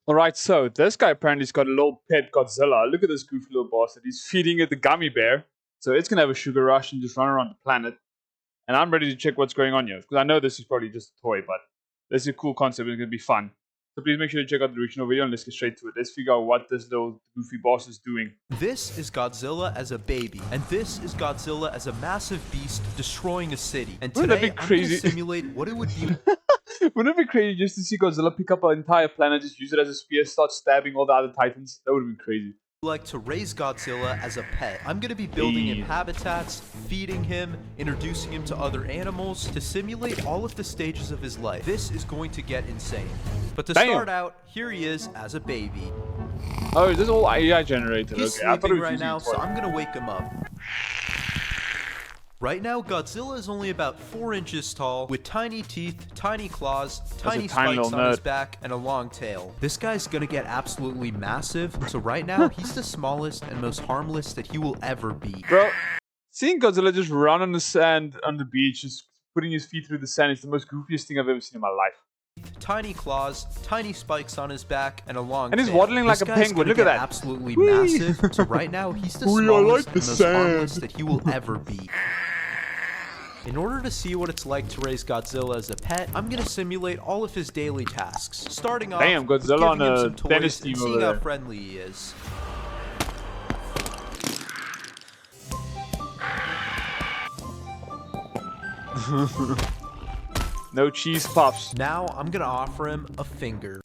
Alright, so this guy apparently's got a little pet Godzilla. Look at this goofy little bastard. He's feeding it the gummy bear. So it's gonna have a sugar rush and just run around the planet. And I'm ready to check what's going on here. Because I know this is probably just a toy, but this is a cool concept. It's gonna be fun. So please make sure to check out the original video and let's get straight to it. Let's figure out what this little goofy boss is doing. This is Godzilla as a baby, and this is Godzilla as a massive beast destroying a city. And today, I'm going to simulate what it would be. Wouldn't it be crazy just to see Godzilla pick up an entire planet, just use it as a spear, start stabbing all the other titans? That would have been crazy. Like to raise Godzilla as a pet. I'm going to be building him habitats, feeding him, introducing him to other animals to simulate all of the stages of his life. This is going to get insane. But to start out, here he is as a baby. Oh, is this all AI generated? He's Okay, I thought it was right now, so I'm going to wake him up. Right now, Godzilla is only about 4 inches tall, with tiny teeth, tiny claws, tiny spikes on his back, and a long tail. This guy's gonna get absolutely massive, so right now, he's the smallest and most harmless that he will ever be. Bro, seeing Godzilla just run on the sand on the beach, just putting his feet through the sand, is the most goofiest thing I've ever seen in my life. Tiny claws, tiny spikes on his back, and a long tail. And he's waddling like a penguin, look at that. Absolutely massive, so right now, he's the smallest and most harmless that he will ever be. In order to see what it's like to raise Godzilla as a pet, I'm going to simulate all of his daily tasks. Starting off with giving him some toys and seeing how friendly he is. No cheese puffs. Now, I'm going to offer him a finger.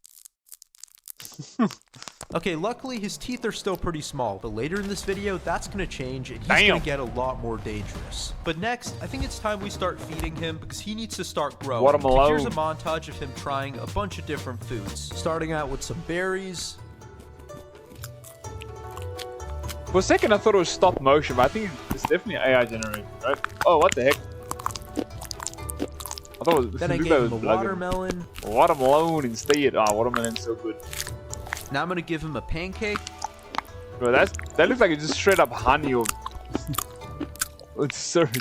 Okay, luckily his teeth are still pretty small, but later in this video, that's going to change and he's going to get a lot more dangerous. But next, I think it's time we start feeding him because he needs to start growing. So here's a montage of him trying a bunch of different foods, starting out with some berries. For a second, I thought it was stop motion, but I think it's definitely AI generated, right? Oh, what the heck? I thought it was, then I gave him a watermelon. Watermelon instead. Ah, watermelon's so good. Now I'm gonna give him a pancake. Bro, that looks like it's just straight up honey or it's syrup.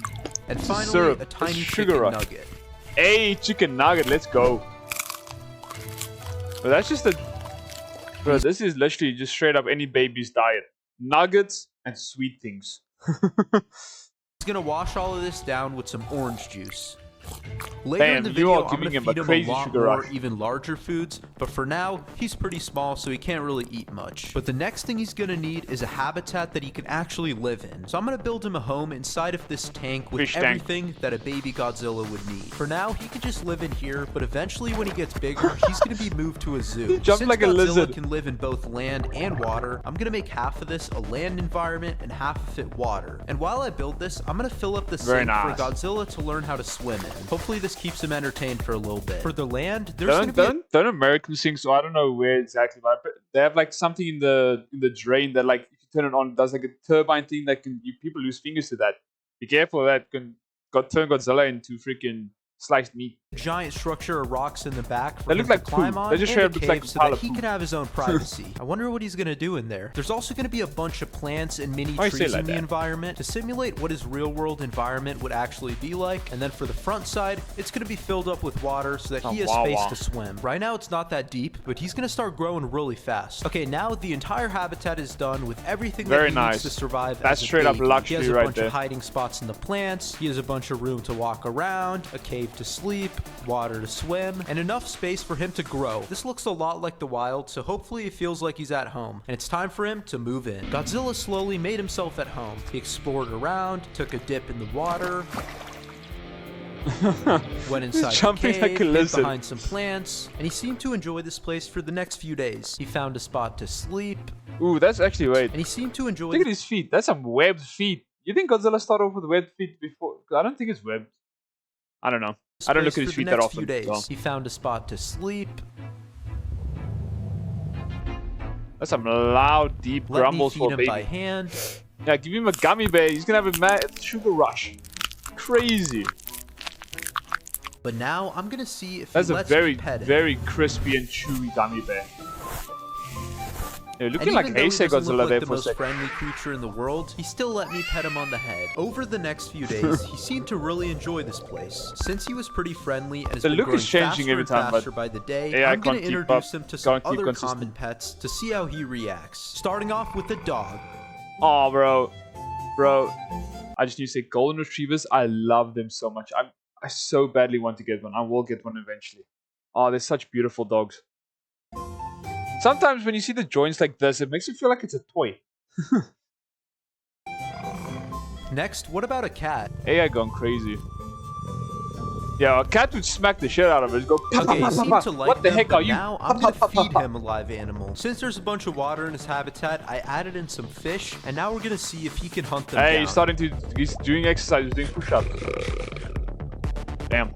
And finally, a tiny chicken nugget. Hey, chicken nugget, let's go. Bro, that's just a... Bro, this is literally just straight up any baby's diet. Nuggets and sweet things. He's gonna wash all of this down with some orange juice. Later in the video, I'm going to feed him a lot more even larger foods, but for now, he's pretty small, so he can't really eat much. But the next thing he's going to need is a habitat that he can actually live in. So I'm going to build him a home inside of this tank with everything that a baby Godzilla would need. For now, he can just live in here, but eventually when he gets bigger, he's going to be moved to a zoo. Since like Godzilla can live in both land and water, I'm going to make half of this a land environment and half of it water. And while I build this, I'm going to fill up the sink for Godzilla to learn how to swim in. Hopefully this keeps him entertained for a little bit. For the land, there's don't Americans sing, so I don't know where exactly, but they have like something in the drain that like if you turn it on, it does like a turbine thing that can people lose fingers to that. Be careful, that can turn Godzilla into freaking sliced meat. Giant structure of rocks in the back for him to climb on, they just and a cave so that he can have his own privacy. I wonder what he's going to do in there. There's also going to be a bunch of plants and mini trees in the environment to simulate what his real world environment would actually be like. And then for the front side, it's going to be filled up with water so that he has space to swim. Right now it's not that deep, but he's going to start growing really fast. Okay, now the entire habitat is done with everything that he needs to survive. That's straight up luxury right there. He has a bunch of hiding spots in the plants. He has a bunch of room to walk around, a cave to sleep, water to swim, and enough space for him to grow. This looks a lot like the wild, so hopefully it feels like he's at home, and it's time for him to move in. Godzilla slowly made himself at home. He explored around, took a dip in the water, went inside the cave, hid behind some plants, and he seemed to enjoy this place for the next few days. He found a spot to sleep. Ooh, that's actually right. And he seemed to enjoy... Look at his feet. That's some webbed feet. You think Godzilla started off with webbed feet before? I don't think it's webbed. I don't know. I don't look at his feet that often. Well. He found a spot to sleep. That's some loud, deep grumbles for a baby. By hand. Yeah, give him a gummy bear. He's gonna have a mad sugar rush. Crazy. But now I'm gonna see if that's a very, very crispy and chewy gummy bear. Yeah, looking like Heisei Godzilla there for a second. Friendly creature in the world, he still let me pet him on the head. Over the next few days, he seemed to really enjoy this place. Since he was pretty friendly and has been growing faster and faster by the day, I'm going to introduce him to some other common pets to see how he reacts. Starting off with the dog. Oh, bro, I just need to say, golden retrievers, I love them so much. I so badly want to get one. I will get one eventually. Oh, they're such beautiful dogs. Sometimes when you see the joints like this, it makes you feel like it's a toy. Next, what about a cat? AI gone crazy. Yeah, a cat would smack the shit out of it. Go, okay, he seemed to like what the heck are you? Now I'm gonna feed him a live animal. Since there's a bunch of water in his habitat, I added in some fish, and now we're gonna see if he can hunt them down. He's doing exercise, he's doing push-ups. Damn.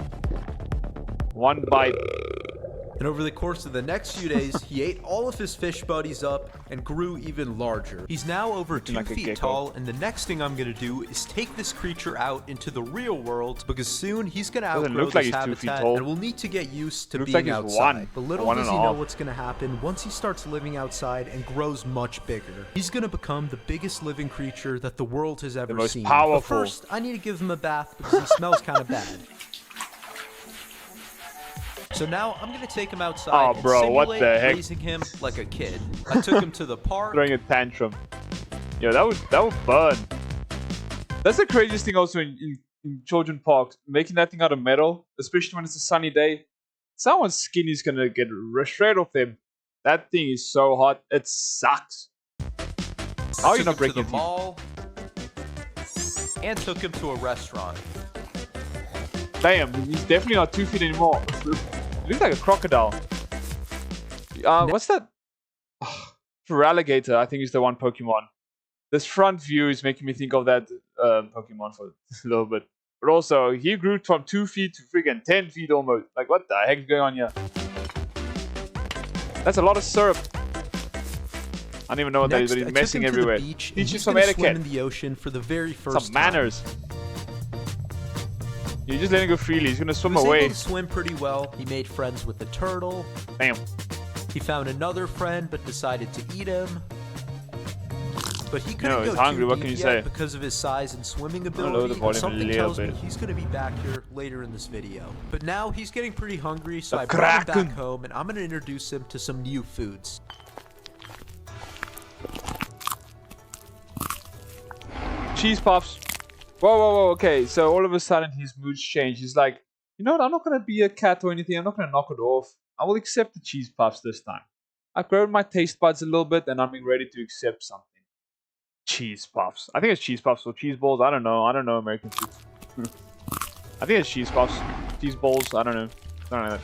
One bite. And over the course of the next few days, he ate all of his fish buddies up and grew even larger. He's now over 2 feet tall, and the next thing I'm going to do is take this creature out into the real world, because soon he's going to outgrow this habitat, and we'll need to get used to being outside. But little does he know what's going to happen once he starts living outside and grows much bigger. He's going to become the biggest living creature that the world has ever seen. But first, I need to give him a bath because he smells kind of bad. So now I'm gonna take him outside and simulate raising him like a kid. I took him to the park. Throwing a tantrum. Yo, that would burn. That's the craziest thing also in children parks. Making that thing out of metal, especially when it's a sunny day. Someone's skin is gonna get straight off them. That thing is so hot. It sucks. How are you not breaking the mall? And took him to a restaurant. Damn, he's definitely not 2 feet anymore. He looks like a crocodile. What's that? For alligator, I think is the one Pokemon. This front view is making me think of that Pokemon for a little bit. But also, he grew from 2 feet to freaking 10 feet almost. Like, what the heck is going on here? That's a lot of syrup. I don't even know what that is, but he's messing everywhere. Teach you some etiquette. In the ocean for the very first some manners. You're just letting him go freely. He's gonna swim away. He was able to swim pretty well. He made friends with the turtle. Damn. He found another friend, but decided to eat him. But he couldn't go too deep yet because of his size and swimming ability. And something tells me he's gonna be back here later in this video. But now he's getting pretty hungry, so I brought him back home, and I'm gonna introduce him to some new foods. Cheese puffs. Whoa, okay, so all of a sudden his mood's changed. He's like, you know what, I'm not going to be a cat or anything. I'm not going to knock it off. I will accept the cheese puffs this time. I've grown my taste buds a little bit and I'm ready to accept something. Cheese puffs. I think it's cheese puffs or cheese balls. I don't know American food. I think it's cheese puffs. Cheese balls. I don't know.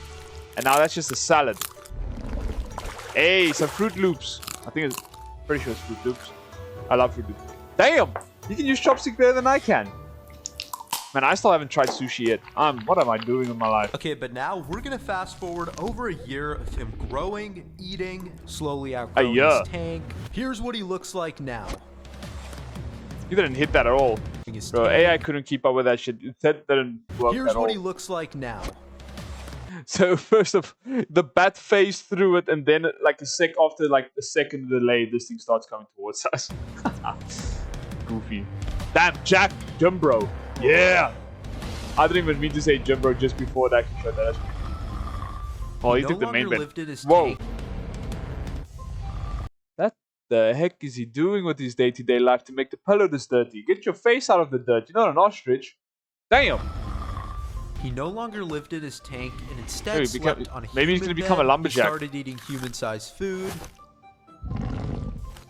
And now that's just a salad. Hey, some Fruit Loops. I think it's pretty sure it's Fruit Loops. I love Fruit Loops. Damn! You can use chopstick better than I can. Man, I still haven't tried sushi yet. What am I doing with my life? Okay, but now we're gonna fast forward over a year of him growing, eating, slowly outgrowing his tank. Here's what he looks like now. You didn't hit that at all. Bro, AI couldn't keep up with that shit. That didn't work Here's what he looks like now. So first of the bat phased through it, and then like after like a second delay, this thing starts coming towards us. Goofy. Damn, Jack Jumbro. Yeah. I didn't even mean to say Jumbro just before that. Oh, he took the main bit. Whoa. What the heck is he doing with his day-to-day life to make the pillow this dirty? Get your face out of the dirt. You're not an ostrich. Damn. He no longer lived in his tank and instead slept on a maybe he's gonna become a lumberjack. He started eating human-sized food.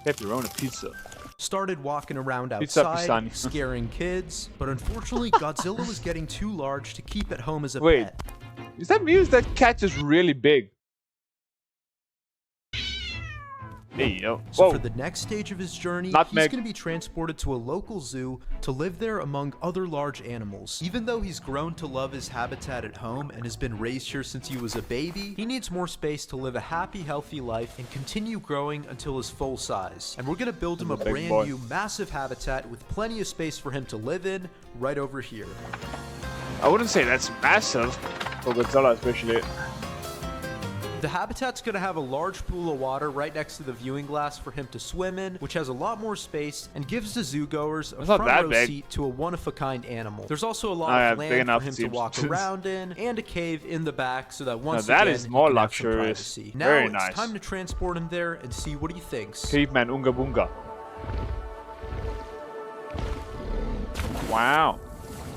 Pepperoni pizza. Started walking around outside, scaring kids, but unfortunately Godzilla was getting too large to keep at home as a pet. Is that me or is that cat just really big? Hey, yo. So for the next stage of his journey, he's going to be transported to a local zoo to live there among other large animals. Even though he's grown to love his habitat at home and has been raised here since he was a baby, he needs more space to live a happy, healthy life and continue growing until his full size. And we're going to build him a brand new, massive habitat with plenty of space for him to live in right over here. I wouldn't say that's massive, for Godzilla especially. The habitat's going to have a large pool of water right next to the viewing glass for him to swim in, which has a lot more space and gives the zoo goers a front row seat to a one-of-a-kind animal. There's also a lot of land for him to walk around in, and a cave in the back so that once again, is more luxurious. Now Very it's nice. time to transport him there and see what he thinks. Caveman Unga Bunga. Wow.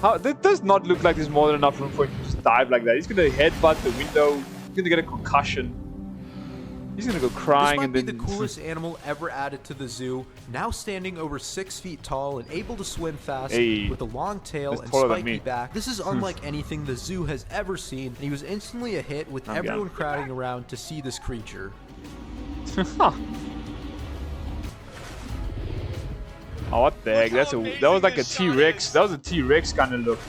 That does not look like there's more than enough room for him to just dive like that. He's gonna headbutt the window. He's gonna get a concussion. He's gonna go crying. This might and be the coolest animal ever added to the zoo. Now standing over 6 feet tall and able to swim fast with a long tail and spiky back. This is unlike anything the zoo has ever seen. And he was instantly a hit with everyone crowding around to see this creature. Oh, what the heck? That was like a T-Rex. That was a T-Rex kind of look.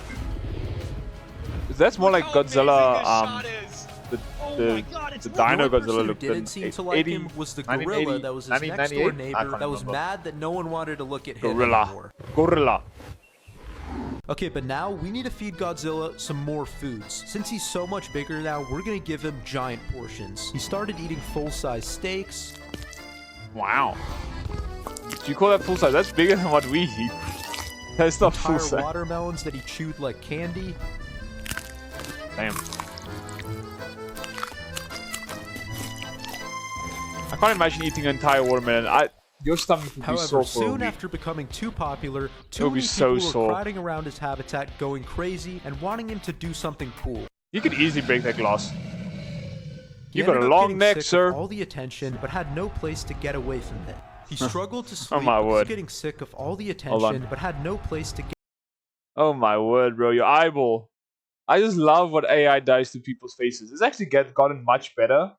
That's more like Godzilla. The Dino Godzilla looked. Didn't seem to like him was the gorilla that was his next door neighbor that was mad that no one wanted to look at him anymore. Gorilla. Okay, but now we need to feed Godzilla some more foods. Since he's so much bigger now, we're gonna give him giant portions. He started eating full-size steaks. Wow. Do you call that full size? That's bigger than what we eat. That's not full size. Watermelons that he chewed like candy. Damn. I can't imagine eating an entire watermelon. Your stomach would be sore for soon after becoming too popular, too many people were crowding around his habitat, going crazy, and wanting him to do something cool. You could easily break that glass. You got a long neck, sir. All the attention, but had no place to get away from it. He struggled to sleep getting sick of all the attention, but had no place to get. Oh my word, bro. Your eyeball. I just love what AI does to people's faces. It's actually gotten much better.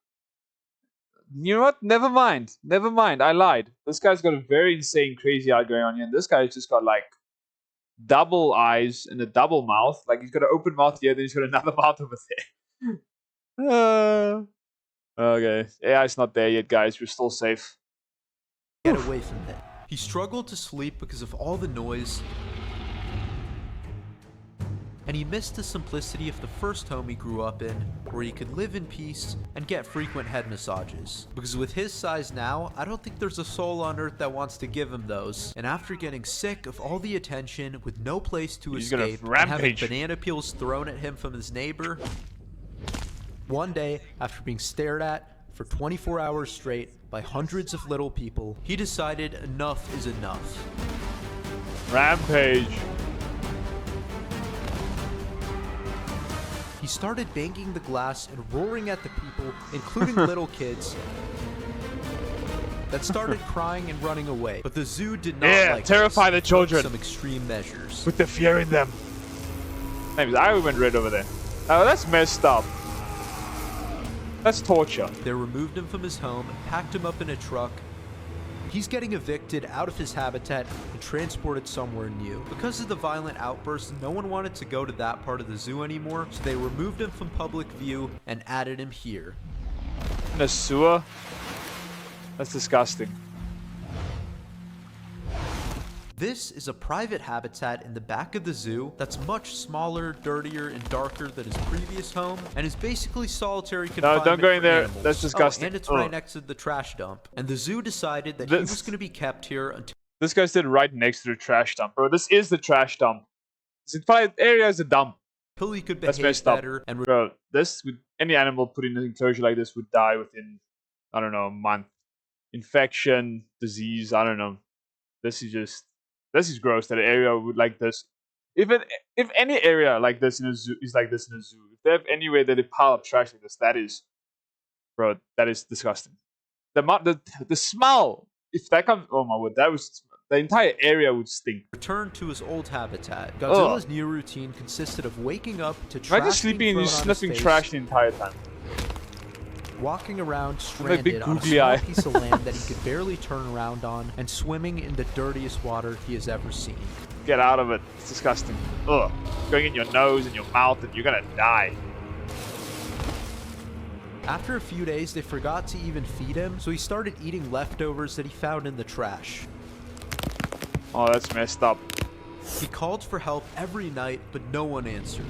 You know what? Never mind. Never mind. I lied. This guy's got a very insane, crazy eye going on here. And this guy's just got like double eyes and a double mouth. Like he's got an open mouth here, then he's got another mouth over there. Okay. AI's not there yet, guys. We're still safe. Get away from it. He struggled to sleep because of all the noise, and he missed the simplicity of the first home he grew up in, where he could live in peace and get frequent head massages. Because with his size now, I don't think there's a soul on earth that wants to give him those. And after getting sick of all the attention, with no place to escape, and having banana peels thrown at him from his neighbor, one day, after being stared at for 24 hours straight by hundreds of little people, he decided enough is enough. Rampage. He started banging the glass and roaring at the people, including little kids, that started crying and running away. But the zoo did not terrify the children. Some extreme measures. Put the fear in them. His eye went red over there. Oh, that's messed up. That's torture. They removed him from his home, packed him up in a truck. He's getting evicted out of his habitat and transported somewhere new. Because of the violent outbursts, no one wanted to go to that part of the zoo anymore, so they removed him from public view and added him here. In a sewer? That's disgusting. This is a private habitat in the back of the zoo that's much smaller, dirtier, and darker than his previous home, and is basically solitary confinement. No, don't go in there. Animals. That's disgusting. And it's right next to the trash dump. And the zoo decided that he was going to be kept here until... This guy stood right next to the trash dump, bro. This is the trash dump. This entire area is a dump. Until he could behave better. And bro, any animal put in an enclosure like this would die within, I don't know, a month. Infection, disease, I don't know. This is gross that an area would like this. If any area like this in a zoo is like this in a zoo, if they have any way that they pile up trash like this, that is disgusting. The smell, if that comes, oh my word, the entire area would stink. Returned to his old habitat. Godzilla's new routine consisted of waking up to trash. Imagine sleeping and sniffing trash the entire time. Walking around stranded on a small piece of land that he could barely turn around on, and swimming in the dirtiest water he has ever seen. Get out of it. It's disgusting. Ugh. Going in your nose and your mouth and you're gonna die. After a few days, they forgot to even feed him, so he started eating leftovers that he found in the trash. Oh, that's messed up. He called for help every night, but no one answered.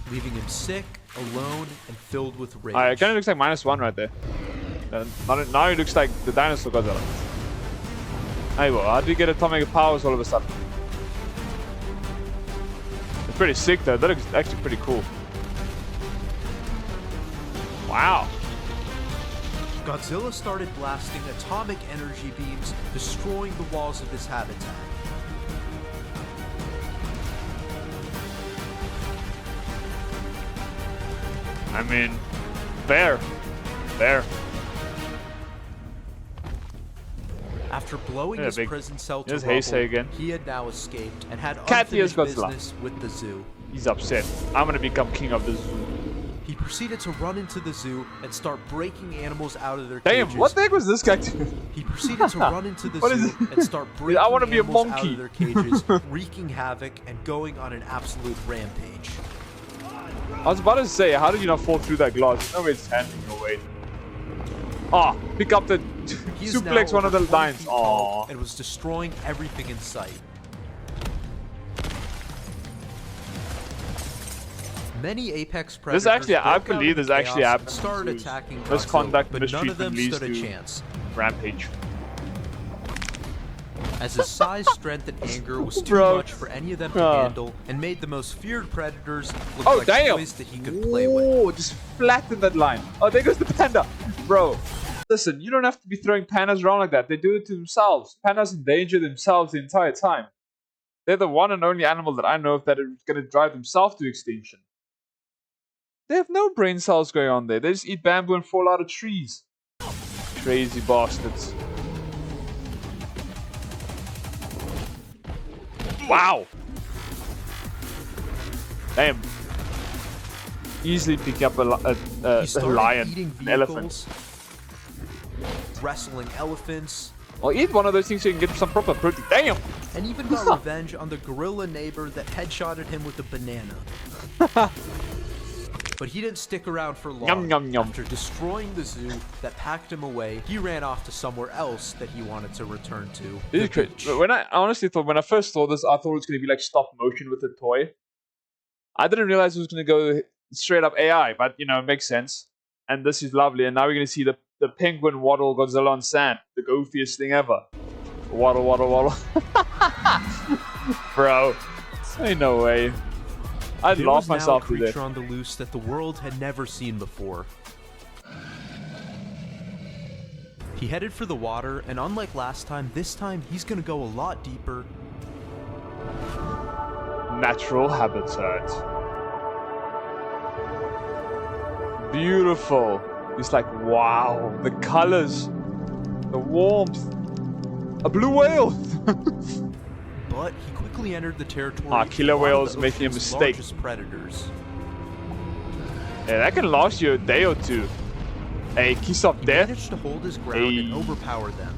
Leaving him sick alone and filled with rage. It kind of looks like -1 right there. Now it looks like the dinosaur Godzilla. Hey, well, how do you get atomic powers all of a sudden? It's pretty sick though. That looks actually pretty cool. Wow. Godzilla started blasting atomic energy beams, destroying the walls of his habitat. I mean, fair. After blowing his prison cell to Heisei rubble, he had now escaped and had Cat unfinished business with the zoo. He's upset. I'm gonna become king of the zoo. He proceeded to run into the zoo and start breaking animals out of their cages. Damn, what the heck was this guy doing? He proceeded to run into the zoo and start breaking animals out of their cages, wreaking havoc and going on an absolute rampage. I was about to say, how did you not fall through that glass? No way it's handing your weight. Ah, pick up the suplex one of the lines. Aww. And was destroying everything in sight. Many apex predators. This actually, I believe this actually happened. Started attacking Let's conduct but none of them stood a chance. Rampage. As his size, strength, and anger was too much for any of them to handle, and made the most feared predators look like toys that he could play with. Oh, just flattened that line. Oh, there goes the panda. Bro, listen, you don't have to be throwing pandas around like that. They do it to themselves. Pandas endanger themselves the entire time. They're the one and only animal that I know of that is going to drive themselves to extinction. They have no brain cells going on there. They just eat bamboo and fall out of trees. Crazy bastards. Wow. Damn. Easily pick up a lion, an elephant. Wrestling elephants. I'll eat one of those things so you can get some proper protein. Damn. And even got revenge on the gorilla neighbor that headshotted him with a banana. But he didn't stick around for long. Yum, yum, yum. After destroying the zoo that packed him away, he ran off to somewhere else that he wanted to return to. This is crazy. When I honestly thought, when I first saw this, I thought it was going to be like stop motion with a toy. I didn't realize it was going to go straight up AI, but you know, it makes sense. And this is lovely. And now we're going to see the penguin waddle Godzilla on sand. The goofiest thing ever. Waddle, waddle, waddle. Bro, ain't no way. I'd laugh myself through this. There was now a creature on the loose that the world had never seen before. He headed for the water, and unlike last time, this time he's gonna go a lot deeper. Natural habitat. Beautiful. It's like, wow. The colors. The warmth. A blue whale. But he quickly entered the territory. Killer whales making a mistake. Predators. Yeah, that can last you a day or two. A kiss of death. He managed to hold his ground and overpower them.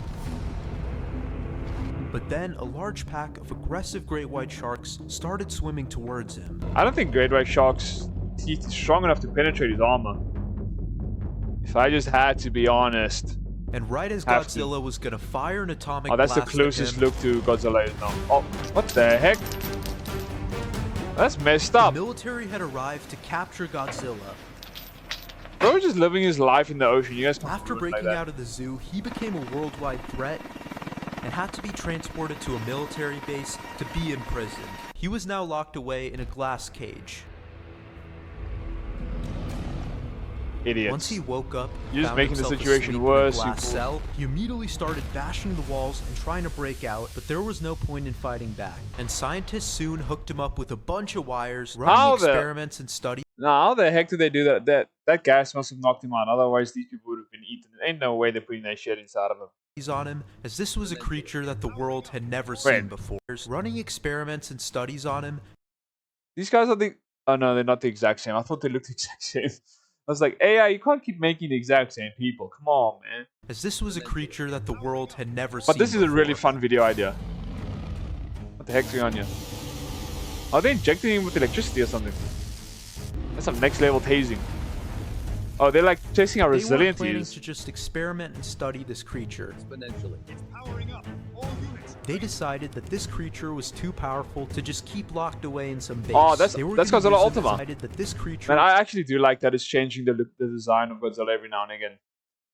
But then a large pack of aggressive great white sharks started swimming towards him. I don't think great white sharks' teeth is strong enough to penetrate his armor. If I just had to be honest. And right as Godzilla was gonna fire an atomic blast that's the closest look to Godzilla is now. Oh, what the heck? That's messed up. The military had arrived to capture Godzilla. Bro, just living his life in the ocean. You guys can't After breaking out of the zoo, he became a worldwide threat and had to be transported to a military base to be imprisoned. He was now locked away in a glass cage. Idiots. Once he woke up, you're just making the situation worse. He immediately started bashing the walls and trying to break out, but there was no point in fighting back. And scientists soon hooked him up with a bunch of wires, running experiments and studies. Now, how the heck did they do that? That gas must have knocked him out. Otherwise, these people would have been eaten. There ain't no way they're putting that shit inside of him. On him, as this was a creature that the world had never seen before. Running experiments and studies on him. These guys are the... Oh no, they're not the exact same. I thought they looked the exact same. I was like, AI, you can't keep making the exact same people. Come on, man. As this was a creature that the world had never seen. But this is a really fun video idea. What the heck's going on here? Are they injecting him with electricity or something? That's some next level tasing. Oh, they're like testing how resilient he is. Planning to just experiment and study this creature. Exponentially. It's powering up. All units. They decided that this creature was too powerful to just keep locked away in some base. Oh, that's Godzilla Ultima. That this creature... Man, I actually do like that it's changing the design of Godzilla every now and again.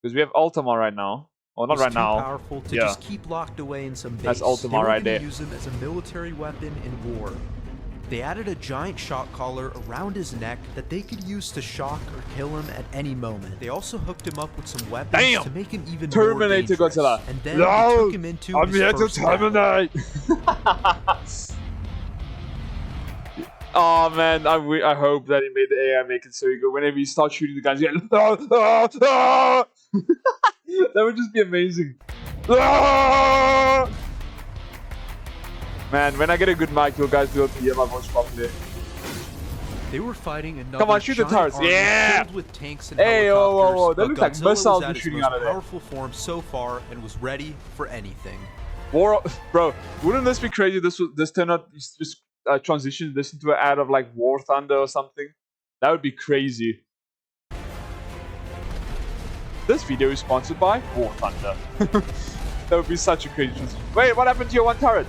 Because we have Ultima right now. Well, not right now. Powerful to just keep locked away in some base. That's Ultima right there. They use him as a military weapon in war. They added a giant shock collar around his neck that they could use to shock or kill him at any moment. They also hooked him up with some weapons to make him even more dangerous. Godzilla. And then they took him into I'm here to terminate. Oh man, I hope that he made the AI make it so you go whenever you start shooting the guns, you get, that would just be amazing. Man, when I get a good mic, you guys will be able to hear my voice properly. They were fighting another Come on, shoot the turrets. Yeah! Filled with tanks and hey, whoa. They look like Godzilla missiles was shooting out of there. Powerful form so far and was ready for anything. War, bro, wouldn't this be crazy? This turned out just transition this into an ad of like War Thunder or something. That would be crazy. This video is sponsored by War Thunder. That would be such a crazy transition. Wait, what happened to your one turret?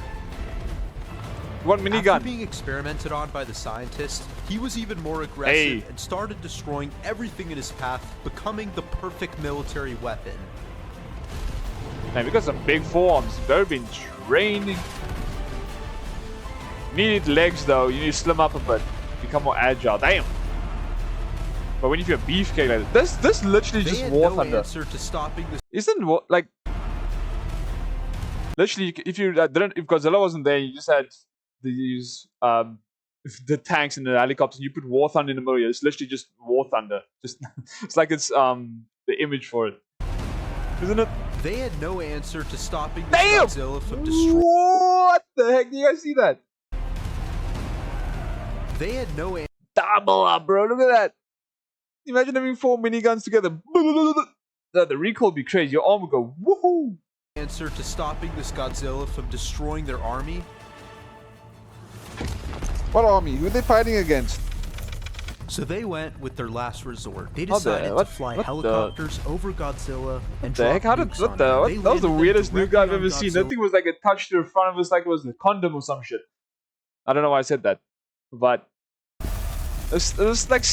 One minigun. After being experimented on by the scientist, he was even more aggressive and started destroying everything in his path, becoming the perfect military weapon. Man, we got some big forearms. They've been training. You need legs though. You need to slim up a bit, become more agile. Damn. But when you feel a beefcake like this literally just War Thunder. Answer to stopping this. Isn't what like literally if you if Godzilla wasn't there, you just had these the tanks and the helicopters, and you put War Thunder in the middle. It's literally just War Thunder. Just it's like it's the image for it, isn't it? They had no answer to stopping this Godzilla from destroying. What the heck? Do you guys see that? They had no answer. Double up, bro. Look at that. Imagine having 4 miniguns together. The recoil would be crazy. Your arm would go woohoo. Answer to stopping this Godzilla from destroying their army. What army? Who are they fighting against? So they went with their last resort. They decided to fly helicopters over Godzilla and drop nukes on him. That was the weirdest nuke I've ever seen. That thing was like attached to the front of us like it was a condom or some shit. I don't know why I said that. But it was like...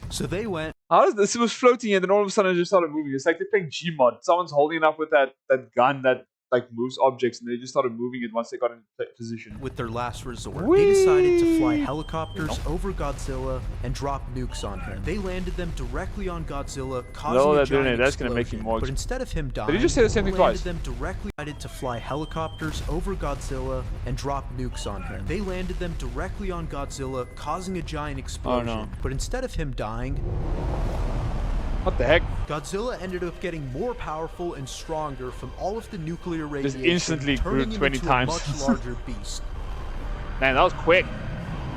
So they went... How does this? It was floating and then all of a sudden it just started moving. It's like they're playing Gmod. Someone's holding it up with that gun that like moves objects, and they just started moving it once they got in position. With their last resort, they decided to fly helicopters over Godzilla and drop nukes on him. They landed them directly on Godzilla, causing a giant That's gonna make him more. But instead of him dying, did he just say the same thing twice? Them directly decided to fly helicopters over Godzilla and drop nukes on him. They landed them directly on Godzilla, causing a giant explosion. Oh, no. But instead of him dying, what the heck? Godzilla ended up getting more powerful and stronger from all of the nuclear radiation, just instantly grew 20 times. A much larger beast. Man, that was quick.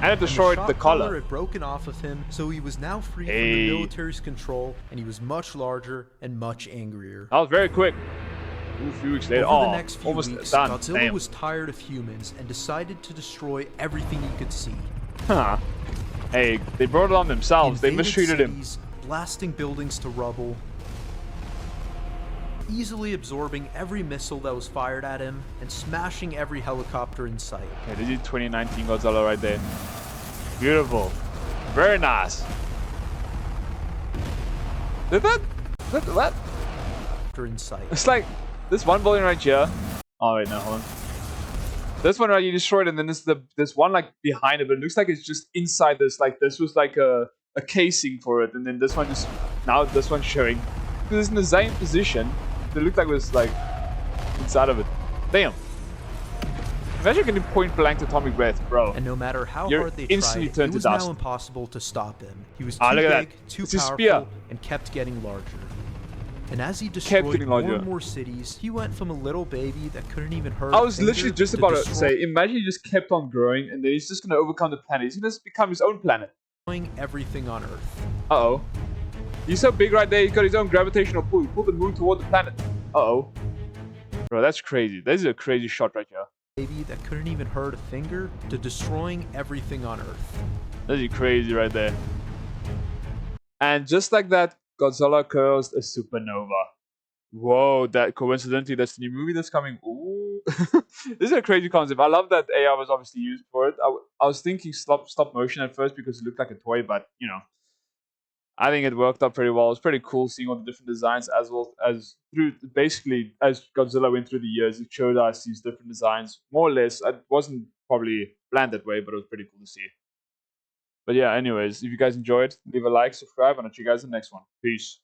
And it destroyed the collar. Had broken off of him, so he was now free from the military's control, and he was much larger and much angrier. That was very quick. A few weeks later, Over the next few weeks, done. Godzilla was tired of humans and decided to destroy everything he could see. Huh. Hey, they brought it on themselves. They mistreated him. Blasting buildings to rubble, easily absorbing every missile that was fired at him, and smashing every helicopter in sight. Okay, this is 2019 Godzilla right there. Beautiful. Very nice. Did that? What? In sight. It's like this one building right here. Oh wait, no, hold on. This one right, you destroyed, and then this one like behind it, but it looks like it's just inside this. Like this was like a casing for it, and then this one just now this one's showing because it's in the same position. It looked like it was like inside of it. Damn. Imagine getting point blank atomic breath, bro. And no matter how hard they tried, it was now impossible to stop him. He was too big, too powerful, and kept getting larger. And as he destroyed more and more cities, he went from a little baby that couldn't even hurt. I was literally just about to say, imagine he just kept on growing, and then he's just gonna overcome the planet. He's gonna become his own planet. Everything on Earth. Uh-oh. He's so big right there, he's got his own gravitational pull. He pulled the moon toward the planet. Uh-oh. Bro, that's crazy. This is a crazy shot right here. Baby that couldn't even hurt a finger to destroying everything on Earth. This is crazy right there. And just like that, Godzilla caused a supernova. Whoa, that coincidentally, that's the new movie that's coming. Ooh. This is a crazy concept. I love that AI was obviously used for it. I was thinking stop motion at first because it looked like a toy, but I think it worked out pretty well. It was pretty cool seeing all the different designs as well as through basically as Godzilla went through the years. It showed us these different designs, more or less. It wasn't probably planned that way, but it was pretty cool to see. But yeah, anyways, if you guys enjoyed, leave a like, subscribe, and I'll see you guys in the next one. Peace.